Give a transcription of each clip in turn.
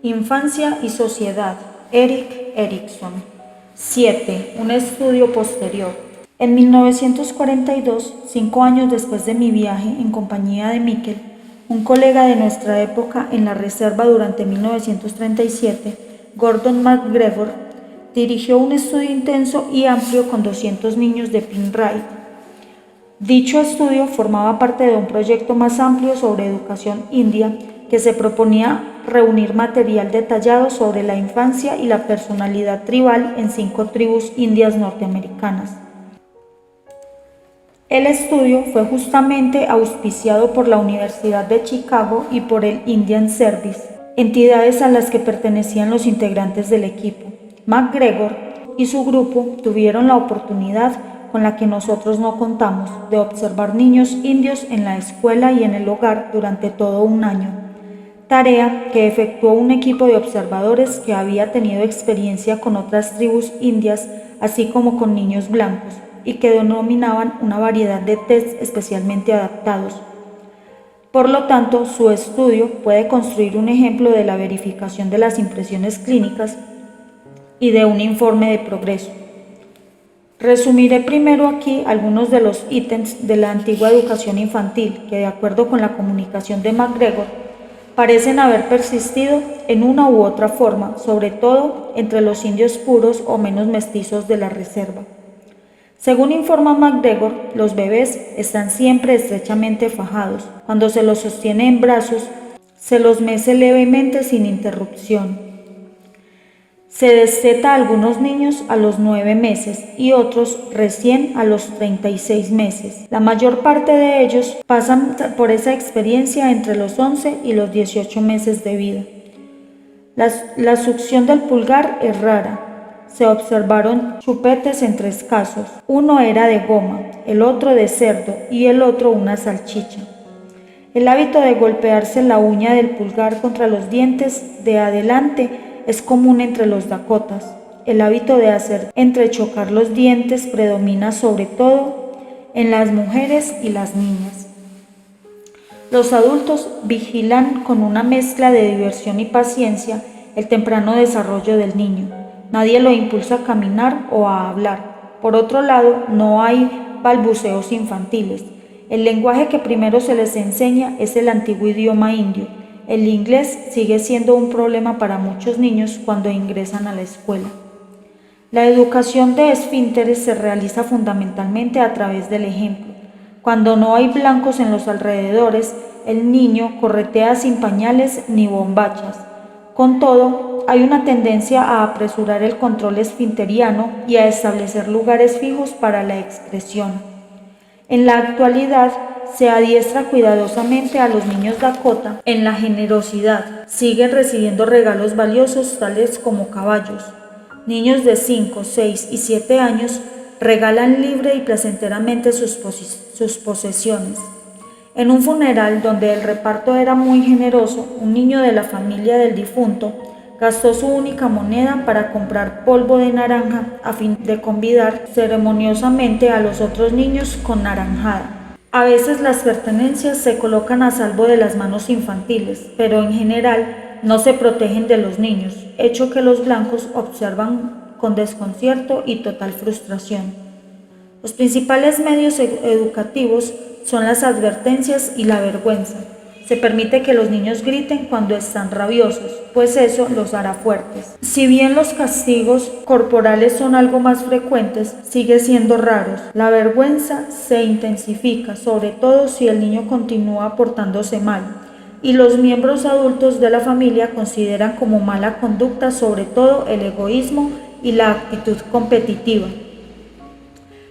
Infancia y sociedad, Erik Erikson. 7. Un estudio posterior. En 1942, 5 años después de mi viaje en compañía de Mikkel, un colega de nuestra época en la reserva durante 1937, Gordon MacGregor, dirigió un estudio intenso y amplio con 200 niños de Penrith. Dicho estudio formaba parte de un proyecto más amplio sobre educación india que se proponía reunir material detallado sobre la infancia y la personalidad tribal en 5 tribus indias norteamericanas. El estudio fue justamente auspiciado por la Universidad de Chicago y por el Indian Service, entidades a las que pertenecían los integrantes del equipo. MacGregor y su grupo tuvieron la oportunidad, con la que nosotros no contamos, de observar niños indios en la escuela y en el hogar durante todo un año, tarea que efectuó un equipo de observadores que había tenido experiencia con otras tribus indias, así como con niños blancos, y que denominaban una variedad de tests especialmente adaptados. Por lo tanto, su estudio puede construir un ejemplo de la verificación de las impresiones clínicas y de un informe de progreso. Resumiré primero aquí algunos de los ítems de la antigua educación infantil que, de acuerdo con la comunicación de MacGregor, parecen haber persistido en una u otra forma, sobre todo entre los indios puros o menos mestizos de la reserva. Según informa MacGregor, los bebés están siempre estrechamente fajados. Cuando se los sostiene en brazos, se los mece levemente sin interrupción. Se desteta a algunos niños a los 9 meses y otros recién a los 36 meses. La mayor parte de ellos pasan por esa experiencia entre los 11 y los 18 meses de vida. La succión del pulgar es rara. Se observaron chupetes en 3 casos. Uno era de goma, el otro de cerdo y el otro una salchicha. El hábito de golpearse la uña del pulgar contra los dientes de adelante es común entre los dakotas. El hábito de hacer entrechocar los dientes predomina sobre todo en las mujeres y las niñas. Los adultos vigilan con una mezcla de diversión y paciencia el temprano desarrollo del niño. Nadie lo impulsa a caminar o a hablar. Por otro lado, no hay balbuceos infantiles. El lenguaje que primero se les enseña es el antiguo idioma indio. El inglés sigue siendo un problema para muchos niños cuando ingresan a la escuela. La educación de esfínteres se realiza fundamentalmente a través del ejemplo. Cuando no hay blancos en los alrededores, el niño corretea sin pañales ni bombachas. Con todo, hay una tendencia a apresurar el control esfinteriano y a establecer lugares fijos para la excreción. En la actualidad, se adiestra cuidadosamente a los niños Dakota en la generosidad. Siguen recibiendo regalos valiosos tales como caballos. Niños de 5, 6 y 7 años regalan libre y placenteramente sus posesiones. En un funeral donde el reparto era muy generoso, un niño de la familia del difunto gastó su única moneda para comprar polvo de naranja a fin de convidar ceremoniosamente a los otros niños con naranjada. A veces las pertenencias se colocan a salvo de las manos infantiles, pero en general no se protegen de los niños, hecho que los blancos observan con desconcierto y total frustración. Los principales medios educativos son las advertencias y la vergüenza. Se permite que los niños griten cuando están rabiosos, pues eso los hará fuertes. Si bien los castigos corporales son algo más frecuentes, sigue siendo raros. La vergüenza se intensifica, sobre todo si el niño continúa portándose mal, y los miembros adultos de la familia consideran como mala conducta sobre todo el egoísmo y la actitud competitiva.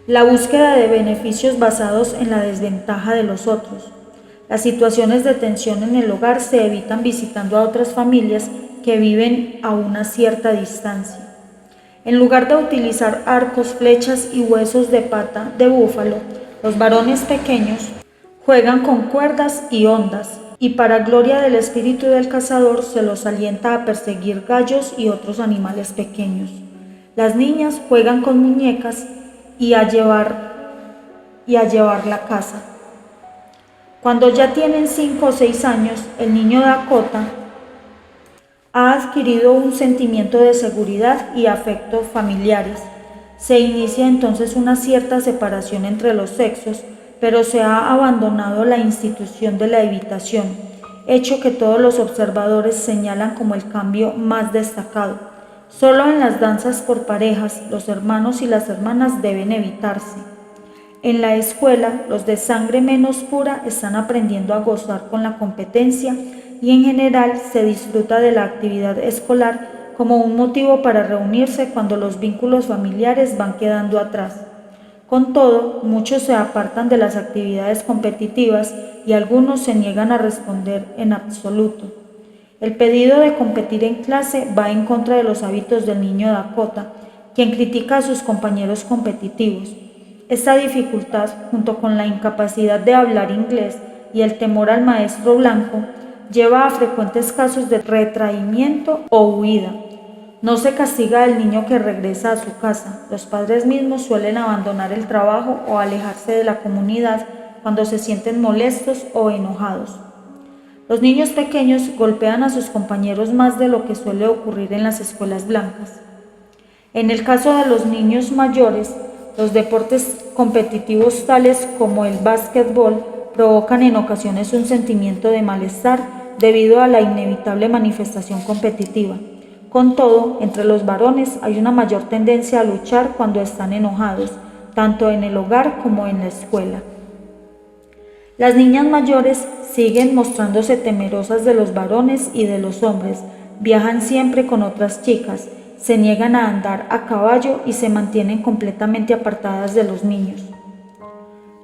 La búsqueda de beneficios basados en la desventaja de los otros. Las situaciones de tensión en el hogar se evitan visitando a otras familias que viven a una cierta distancia. En lugar de utilizar arcos, flechas y huesos de pata de búfalo, los varones pequeños juegan con cuerdas y ondas, y para gloria del espíritu del cazador se los alienta a perseguir gallos y otros animales pequeños. Las niñas juegan con muñecas y a llevar la caza. Cuando ya tienen 5 o 6 años, el niño Dakota Ha adquirido un sentimiento de seguridad y afecto familiares. Se inicia entonces una cierta separación entre los sexos, pero se ha abandonado la institución de la evitación, hecho que todos los observadores señalan como el cambio más destacado. Solo en las danzas por parejas, los hermanos y las hermanas deben evitarse. En la escuela, los de sangre menos pura están aprendiendo a gozar con la competencia y en general se disfruta de la actividad escolar como un motivo para reunirse cuando los vínculos familiares van quedando atrás. Con todo, muchos se apartan de las actividades competitivas y algunos se niegan a responder en absoluto. El pedido de competir en clase va en contra de los hábitos del niño Dakota, quien critica a sus compañeros competitivos. Esta dificultad, junto con la incapacidad de hablar inglés y el temor al maestro blanco, lleva a frecuentes casos de retraimiento o huida. No se castiga al niño que regresa a su casa. Los padres mismos suelen abandonar el trabajo o alejarse de la comunidad cuando se sienten molestos o enojados. Los niños pequeños golpean a sus compañeros más de lo que suele ocurrir en las escuelas blancas. En el caso de los niños mayores, los deportes competitivos tales como el básquetbol provocan en ocasiones un sentimiento de malestar debido a la inevitable manifestación competitiva. Con todo, entre los varones hay una mayor tendencia a luchar cuando están enojados, tanto en el hogar como en la escuela. Las niñas mayores siguen mostrándose temerosas de los varones y de los hombres, viajan siempre con otras chicas, se niegan a andar a caballo y se mantienen completamente apartadas de los niños.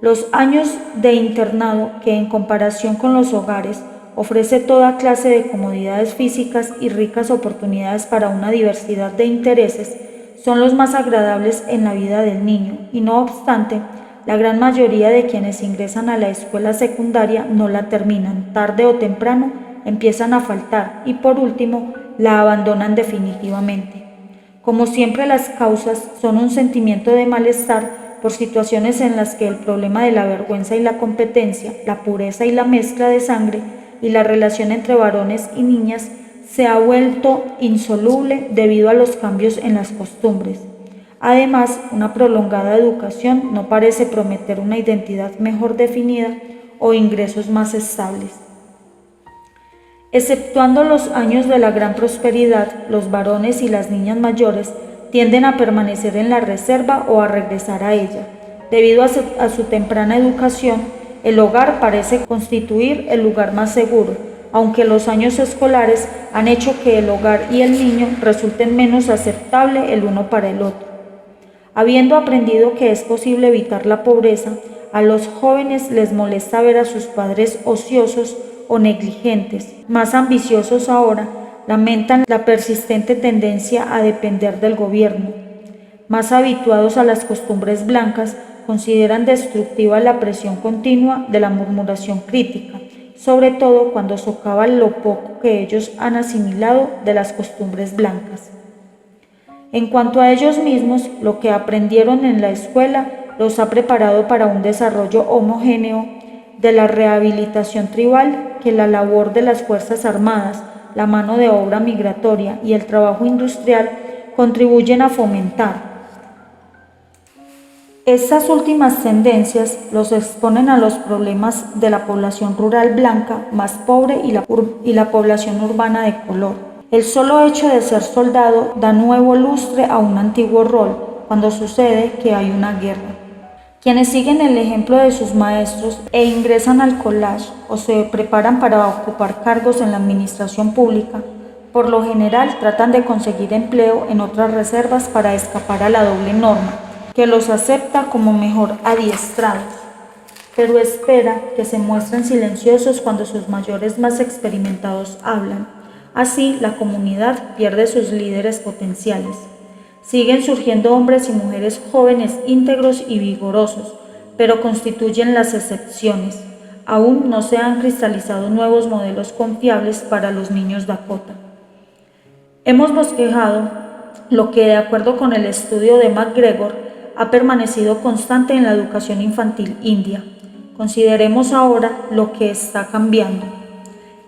Los años de internado, que en comparación con los hogares ofrece toda clase de comodidades físicas y ricas oportunidades para una diversidad de intereses, son los más agradables en la vida del niño y no obstante, la gran mayoría de quienes ingresan a la escuela secundaria no la terminan, tarde o temprano empiezan a faltar y por último la abandonan definitivamente. Como siempre, las causas son un sentimiento de malestar por situaciones en las que el problema de la vergüenza y la competencia, la pureza y la mezcla de sangre y la relación entre varones y niñas se ha vuelto insoluble debido a los cambios en las costumbres. Además, una prolongada educación no parece prometer una identidad mejor definida o ingresos más estables. Exceptuando los años de la gran prosperidad, los varones y las niñas mayores tienden a permanecer en la reserva o a regresar a ella. Debido a su temprana educación, el hogar parece constituir el lugar más seguro, aunque los años escolares han hecho que el hogar y el niño resulten menos aceptable el uno para el otro. Habiendo aprendido que es posible evitar la pobreza, a los jóvenes les molesta ver a sus padres ociosos o negligentes. Más ambiciosos ahora, lamentan la persistente tendencia a depender del gobierno. Más habituados a las costumbres blancas, consideran destructiva la presión continua de la murmuración crítica, sobre todo cuando socava lo poco que ellos han asimilado de las costumbres blancas. En cuanto a ellos mismos, lo que aprendieron en la escuela los ha preparado para un desarrollo homogéneo de la rehabilitación tribal que la labor de las Fuerzas Armadas, la mano de obra migratoria y el trabajo industrial contribuyen a fomentar. Estas últimas tendencias los exponen a los problemas de la población rural blanca más pobre y la población urbana de color. El solo hecho de ser soldado da nuevo lustre a un antiguo rol cuando sucede que hay una guerra. Quienes siguen el ejemplo de sus maestros e ingresan al college o se preparan para ocupar cargos en la administración pública, por lo general tratan de conseguir empleo en otras reservas para escapar a la doble norma, que los acepta como mejor adiestrados, pero espera que se muestren silenciosos cuando sus mayores más experimentados hablan. Así, la comunidad pierde sus líderes potenciales. Siguen surgiendo hombres y mujeres jóvenes, íntegros y vigorosos, pero constituyen las excepciones. Aún no se han cristalizado nuevos modelos confiables para los niños Dakota. Hemos bosquejado lo que, de acuerdo con el estudio de McGregor, ha permanecido constante en la educación infantil india. Consideremos ahora lo que está cambiando.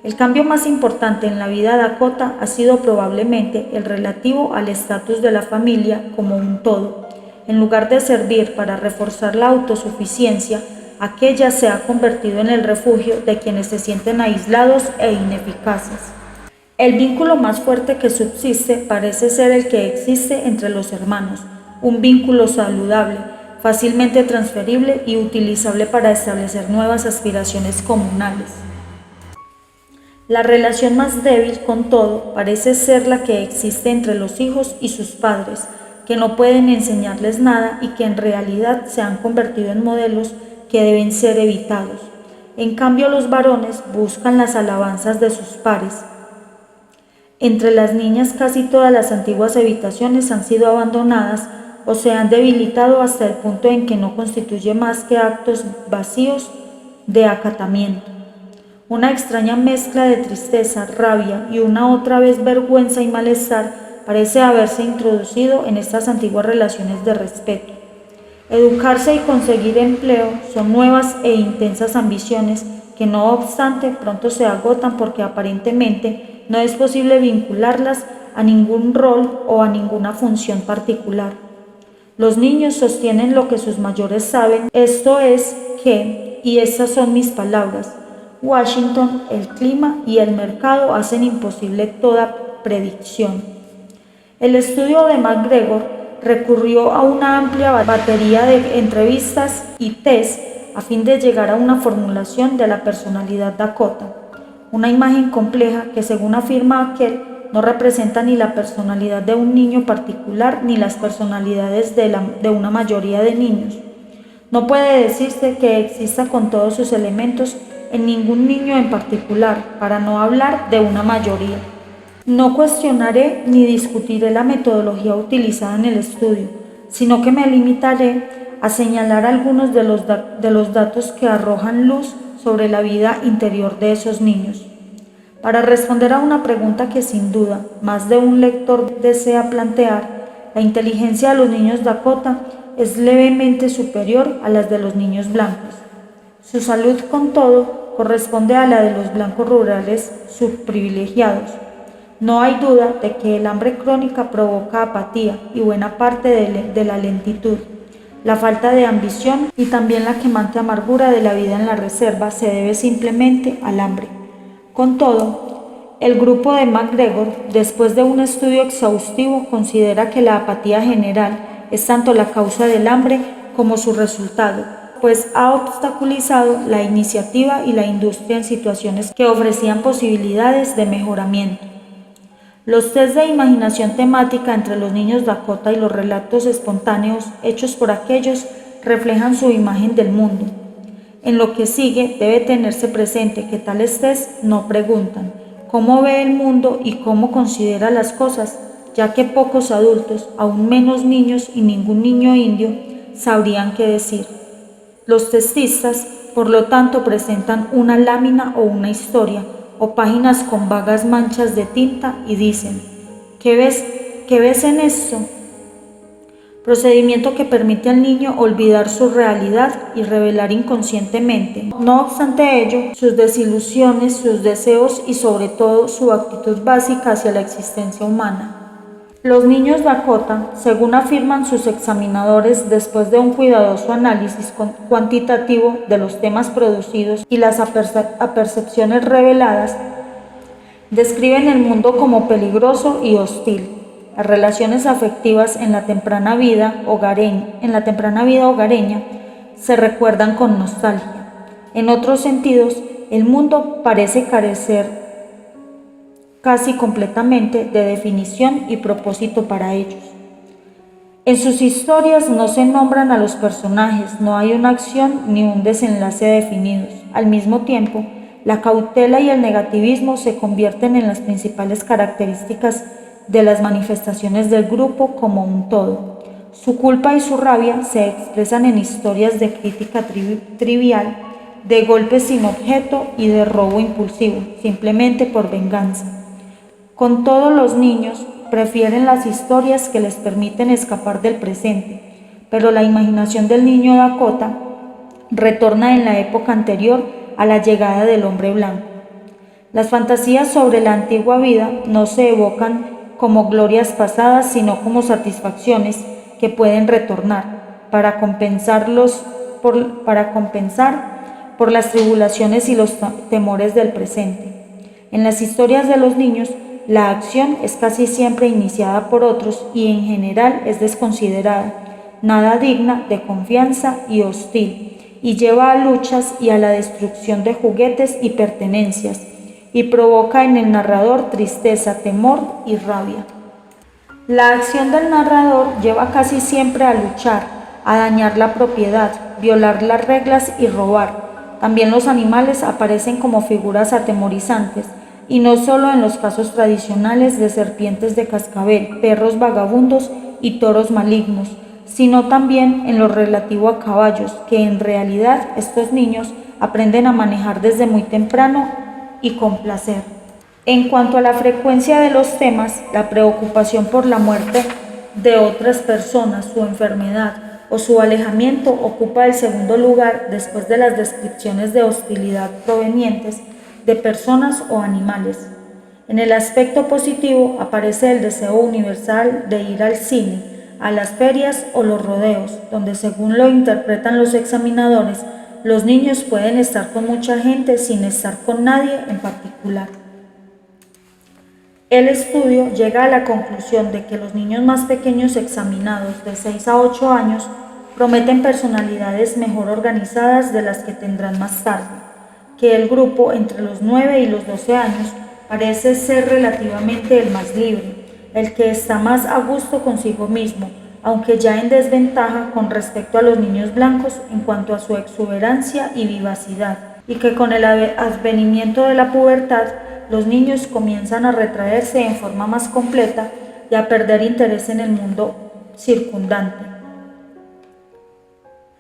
El cambio más importante en la vida de Dakota ha sido probablemente el relativo al estatus de la familia como un todo. En lugar de servir para reforzar la autosuficiencia, aquella se ha convertido en el refugio de quienes se sienten aislados e ineficaces. El vínculo más fuerte que subsiste parece ser el que existe entre los hermanos, un vínculo saludable, fácilmente transferible y utilizable para establecer nuevas aspiraciones comunales. La relación más débil, con todo, parece ser la que existe entre los hijos y sus padres, que no pueden enseñarles nada y que en realidad se han convertido en modelos que deben ser evitados. En cambio, los varones buscan las alabanzas de sus pares. Entre las niñas casi todas las antiguas habitaciones han sido abandonadas o se han debilitado hasta el punto en que no constituye más que actos vacíos de acatamiento. Una extraña mezcla de tristeza, rabia y una otra vez vergüenza y malestar parece haberse introducido en estas antiguas relaciones de respeto. Educarse y conseguir empleo son nuevas e intensas ambiciones que no obstante pronto se agotan porque aparentemente no es posible vincularlas a ningún rol o a ninguna función particular. Los niños sostienen lo que sus mayores saben, esto es que, y estas son mis palabras, Washington, el clima y el mercado hacen imposible toda predicción. El estudio de MacGregor recurrió a una amplia batería de entrevistas y test a fin de llegar a una formulación de la personalidad Dakota, una imagen compleja que, según afirma aquel, no representa ni la personalidad de un niño particular ni las personalidades de una mayoría de niños. No puede decirse que exista con todos sus elementos en ningún niño en particular, para no hablar de una mayoría. No cuestionaré ni discutiré la metodología utilizada en el estudio, sino que me limitaré a señalar algunos de los datos que arrojan luz sobre la vida interior de esos niños. Para responder a una pregunta que sin duda más de un lector desea plantear, la inteligencia de los niños Dakota es levemente superior a las de los niños blancos. Su salud, con todo, corresponde a la de los blancos rurales subprivilegiados. No hay duda de que el hambre crónica provoca apatía y buena parte de la lentitud. La falta de ambición y también la quemante amargura de la vida en la reserva se debe simplemente al hambre. Con todo, el grupo de MacGregor, después de un estudio exhaustivo, considera que la apatía general es tanto la causa del hambre como su resultado, pues ha obstaculizado la iniciativa y la industria en situaciones que ofrecían posibilidades de mejoramiento. Los test de imaginación temática entre los niños Dakota y los relatos espontáneos hechos por aquellos reflejan su imagen del mundo. En lo que sigue debe tenerse presente que tales test no preguntan cómo ve el mundo y cómo considera las cosas, ya que pocos adultos, aún menos niños y ningún niño indio, sabrían qué decir. Los testistas, por lo tanto, presentan una lámina o una historia, o páginas con vagas manchas de tinta y dicen, ¿qué ves en esto? Procedimiento que permite al niño olvidar su realidad y revelar inconscientemente, no obstante ello, sus desilusiones, sus deseos y sobre todo su actitud básica hacia la existencia humana. Los niños Dakota, según afirman sus examinadores después de un cuidadoso análisis cuantitativo de los temas producidos y las apercepciones reveladas, describen el mundo como peligroso y hostil. Las relaciones afectivas en la temprana vida hogareña se recuerdan con nostalgia. En otros sentidos, el mundo parece carecer casi completamente de definición y propósito para ellos. En sus historias no se nombran a los personajes, no hay una acción ni un desenlace definidos. Al mismo tiempo, la cautela y el negativismo se convierten en las principales características de las manifestaciones del grupo como un todo. Su culpa y su rabia se expresan en historias de crítica trivial, de golpes sin objeto y de robo impulsivo, simplemente por venganza. Con todos los niños prefieren las historias que les permiten escapar del presente, pero la imaginación del niño Dakota retorna en la época anterior a la llegada del hombre blanco. Las fantasías sobre la antigua vida no se evocan como glorias pasadas, sino como satisfacciones que pueden retornar para compensar por las tribulaciones y los temores del presente. En las historias de los niños, la acción es casi siempre iniciada por otros y en general es desconsiderada, nada digna de confianza y hostil, y lleva a luchas y a la destrucción de juguetes y pertenencias, y provoca en el narrador tristeza, temor y rabia. La acción del narrador lleva casi siempre a luchar, a dañar la propiedad, violar las reglas y robar. También los animales aparecen como figuras atemorizantes, y no solo en los casos tradicionales de serpientes de cascabel, perros vagabundos y toros malignos, sino también en lo relativo a caballos, que en realidad estos niños aprenden a manejar desde muy temprano y con placer. En cuanto a la frecuencia de los temas, la preocupación por la muerte de otras personas, su enfermedad o su alejamiento ocupa el segundo lugar después de las descripciones de hostilidad provenientes de personas o animales. En el aspecto positivo aparece el deseo universal de ir al cine, a las ferias o los rodeos, donde según lo interpretan los examinadores, los niños pueden estar con mucha gente sin estar con nadie en particular. El estudio llega a la conclusión de que los niños más pequeños examinados de 6 a 8 años prometen personalidades mejor organizadas de las que tendrán más tarde, que el grupo entre los 9 y los 12 años parece ser relativamente el más libre, el que está más a gusto consigo mismo, aunque ya en desventaja con respecto a los niños blancos en cuanto a su exuberancia y vivacidad, y que con el advenimiento de la pubertad los niños comienzan a retraerse en forma más completa y a perder interés en el mundo circundante.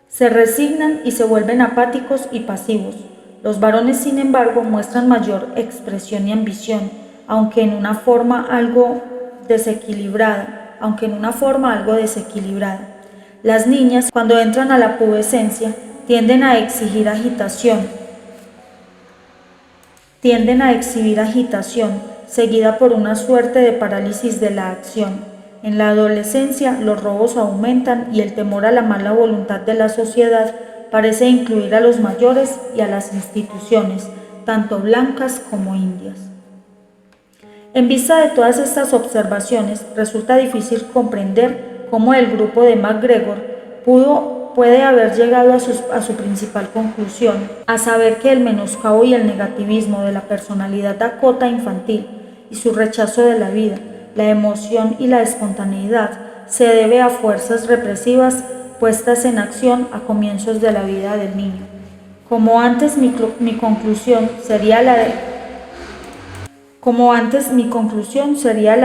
Se resignan y se vuelven apáticos y pasivos. Los varones, sin embargo, muestran mayor expresión y ambición, aunque en una forma algo desequilibrada. Las niñas, cuando entran a la pubescencia, tienden a exhibir agitación, seguida por una suerte de parálisis de la acción. En la adolescencia, los robos aumentan y el temor a la mala voluntad de la sociedad parece incluir a los mayores y a las instituciones, tanto blancas como indias. En vista de todas estas observaciones, resulta difícil comprender cómo el grupo de MacGregor puede haber llegado a su principal conclusión, a saber que el menoscabo y el negativismo de la personalidad dakota infantil y su rechazo de la vida, la emoción y la espontaneidad se debe a fuerzas represivas puestas en acción a comienzos de la vida del niño. Como antes, mi conclusión sería la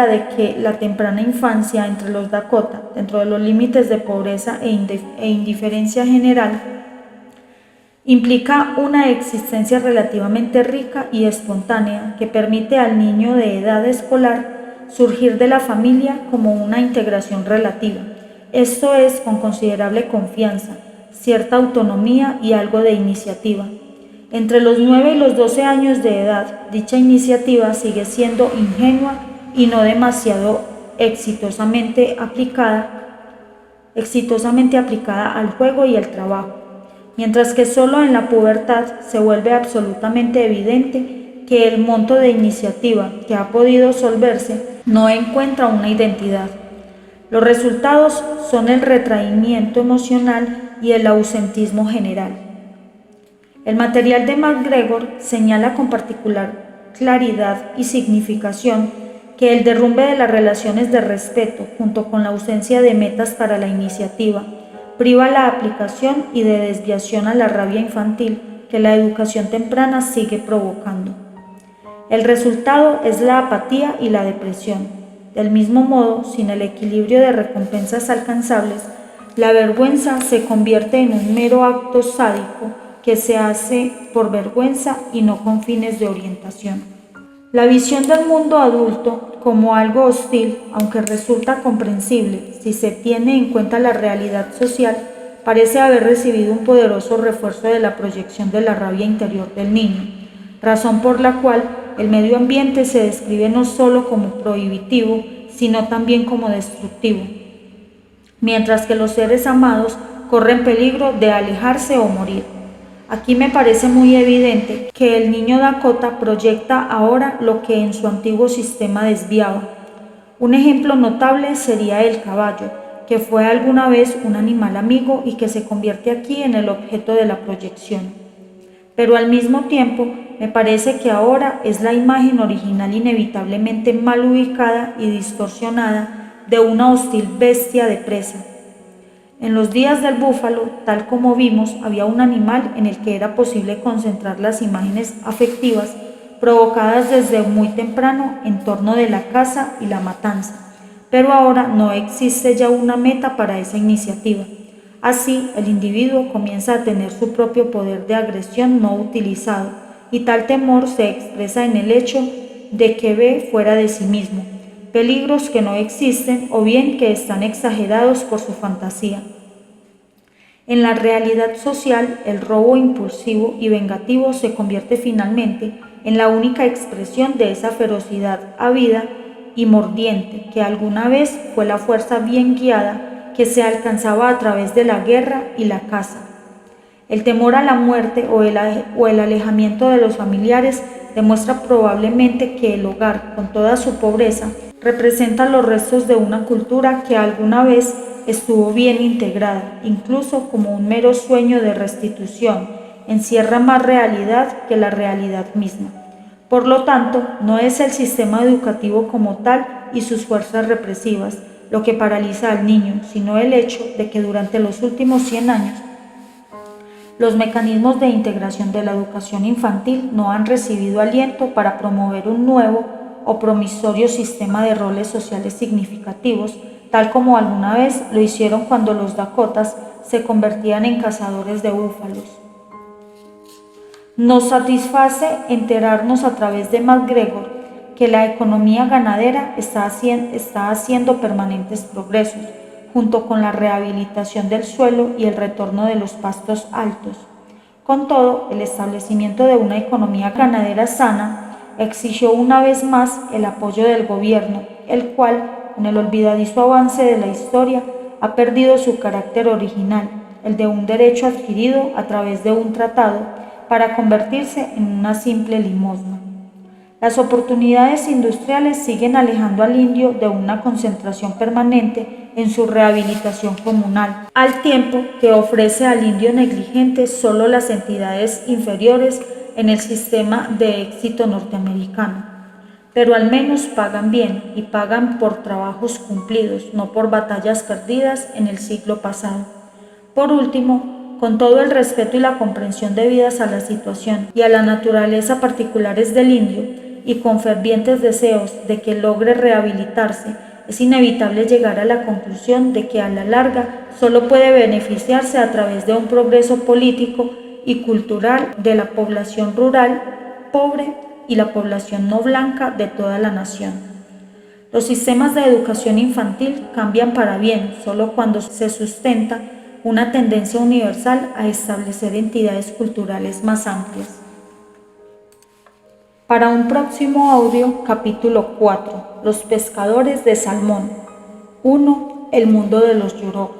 de que la temprana infancia entre los Dakota, dentro de los límites de pobreza e indiferencia general, implica una existencia relativamente rica y espontánea que permite al niño de edad escolar surgir de la familia como una integración relativa, esto es, con considerable confianza, cierta autonomía y algo de iniciativa. Entre los 9 y los 12 años de edad, dicha iniciativa sigue siendo ingenua y no demasiado exitosamente aplicada al juego y el trabajo, mientras que solo en la pubertad se vuelve absolutamente evidente que el monto de iniciativa que ha podido solverse no encuentra una identidad. Los resultados son el retraimiento emocional y el ausentismo general. El material de MacGregor señala con particular claridad y significación que el derrumbe de las relaciones de respeto, junto con la ausencia de metas para la iniciativa, priva la aplicación y de desviación a la rabia infantil que la educación temprana sigue provocando. El resultado es la apatía y la depresión. Del mismo modo, sin el equilibrio de recompensas alcanzables, la vergüenza se convierte en un mero acto sádico que se hace por vergüenza y no con fines de orientación. La visión del mundo adulto como algo hostil, aunque resulta comprensible si se tiene en cuenta la realidad social, parece haber recibido un poderoso refuerzo de la proyección de la rabia interior del niño, razón por la cual el medio ambiente se describe no solo como prohibitivo, sino también como destructivo, mientras que los seres amados corren peligro de alejarse o morir. Aquí me parece muy evidente que el niño Dakota proyecta ahora lo que en su antiguo sistema desviaba. Un ejemplo notable sería el caballo, que fue alguna vez un animal amigo y que se convierte aquí en el objeto de la proyección. Pero al mismo tiempo, me parece que ahora es la imagen original inevitablemente mal ubicada y distorsionada de una hostil bestia de presa. En los días del búfalo, tal como vimos, había un animal en el que era posible concentrar las imágenes afectivas provocadas desde muy temprano en torno de la caza y la matanza, pero ahora no existe ya una meta para esa iniciativa. Así, el individuo comienza a tener su propio poder de agresión no utilizado, y tal temor se expresa en el hecho de que ve fuera de sí mismo peligros que no existen o bien que están exagerados por su fantasía. En la realidad social, el robo impulsivo y vengativo se convierte finalmente en la única expresión de esa ferocidad ávida y mordiente que alguna vez fue la fuerza bien guiada que se alcanzaba a través de la guerra y la caza. El temor a la muerte o el alejamiento de los familiares demuestra probablemente que el hogar, con toda su pobreza, representa los restos de una cultura que alguna vez estuvo bien integrada, incluso como un mero sueño de restitución, encierra más realidad que la realidad misma. Por lo tanto, no es el sistema educativo como tal y sus fuerzas represivas lo que paraliza al niño, sino el hecho de que durante los últimos 100 años los mecanismos de integración de la educación infantil no han recibido aliento para promover un nuevo o promisorio sistema de roles sociales significativos, tal como alguna vez lo hicieron cuando los Dakotas se convertían en cazadores de búfalos. Nos satisface enterarnos a través de MacGregor que la economía ganadera está haciendo permanentes progresos, junto con la rehabilitación del suelo y el retorno de los pastos altos. Con todo, el establecimiento de una economía ganadera sana exigió una vez más el apoyo del gobierno, el cual, con el olvidadizo avance de la historia, ha perdido su carácter original, el de un derecho adquirido a través de un tratado, para convertirse en una simple limosna. Las oportunidades industriales siguen alejando al indio de una concentración permanente en su rehabilitación comunal, al tiempo que ofrece al indio negligente solo las entidades inferiores en el sistema de éxito norteamericano. Pero al menos pagan bien y pagan por trabajos cumplidos, no por batallas perdidas en el siglo pasado. Por último, con todo el respeto y la comprensión debidas a la situación y a la naturaleza particulares del indio, y con fervientes deseos de que logre rehabilitarse, es inevitable llegar a la conclusión de que a la larga solo puede beneficiarse a través de un progreso político y cultural de la población rural pobre y la población no blanca de toda la nación. Los sistemas de educación infantil cambian para bien solo cuando se sustenta una tendencia universal a establecer entidades culturales más amplias. Para un próximo audio, capítulo 4, Los pescadores de salmón. 1. El mundo de los Yurok.